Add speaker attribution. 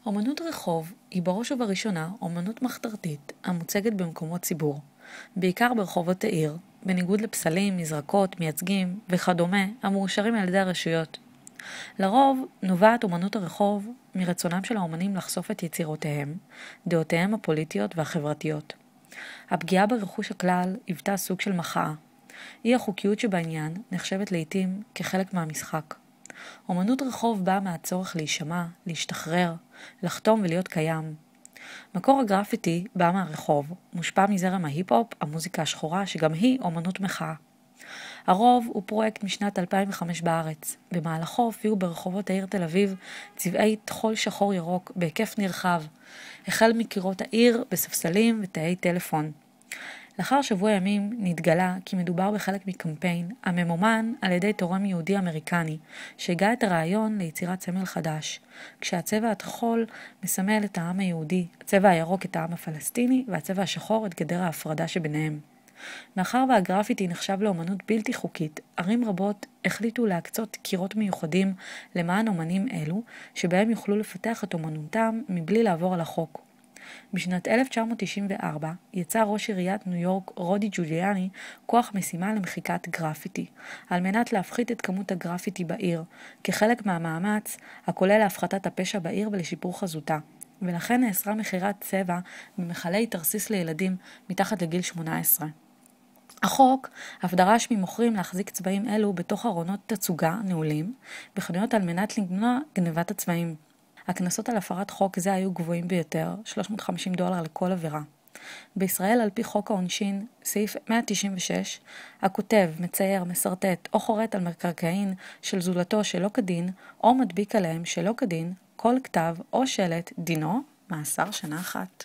Speaker 1: אומנות רחוב היא בראש ובראשונה אומנות מחתרתית המוצגת במקומות ציבור, בעיקר ברחובות העיר, בניגוד לפסלים, מזרקות, מייצגים וכדומה המאושרים על ידי הרשויות. לרוב נובעת אומנות הרחוב מרצונם של האומנים לחשוף את יצירותיהם, דעותיהם הפוליטיות והחברתיות. הפגיעה ברכוש הכלל היוותה סוג של מחאה. אי החוקיות שבעניין נחשבת לעתים כחלק מהמשחק. אומנות רחוב באה מהצורך להישמע, להשתחרר, לחתום ולהיות קיים. מקור הגרפיטי בא מהרחוב, מושפע מזרם ההיפ-הופ, המוזיקה השחורה, שגם היא אומנות מחאה. הרוב הוא פרויקט משנת 2005 בארץ. במהלכו הופיעו ברחובות העיר תל אביב צבעי תחול שחור ירוק בהיקף נרחב, החל מקירות העיר בספסלים ותאי טלפון. לאחר שבוע ימים נתגלה כי מדובר בחלק מקמפיין הממומן על ידי תורם יהודי אמריקני שהגה את הרעיון ליצירת סמל חדש, כשהצבע התכול מסמל את העם היהודי, הצבע הירוק את העם הפלסטיני והצבע השחור את גדר ההפרדה שביניהם. מאחר והגרפיטי נחשב לאומנות בלתי חוקית, ערים רבות החליטו להקצות קירות מיוחדים למען אומנים אלו שבהם יוכלו לפתח את אומנותם מבלי לעבור על החוק. בשנת 1994 יצא ראש עיריית ניו יורק רודי ג'וליאני כוח משימה למחיקת גרפיטי, על מנת להפחית את כמות הגרפיטי בעיר, כחלק מהמאמץ הכולל להפחתת הפשע בעיר ולשיפור חזותה, ולכן נאסרה מכירת צבע במכלי תרסיס לילדים מתחת לגיל 18. החוק אף דרש ממוכרים להחזיק צבעים אלו בתוך ארונות תצוגה נעולים בחנויות על מנת למנוע גנבת הצבעים. הקנסות על הפרת חוק זה היו גבוהים ביותר, $350 לכל עבירה. בישראל על פי חוק העונשין, סעיף 196, הכותב, מצייר, מסרטט או חורט על מקרקעין של זולתו שלא כדין, או מדביק עליהם שלא כדין, כל כתב או שלט, דינו, מאסר שנה אחת.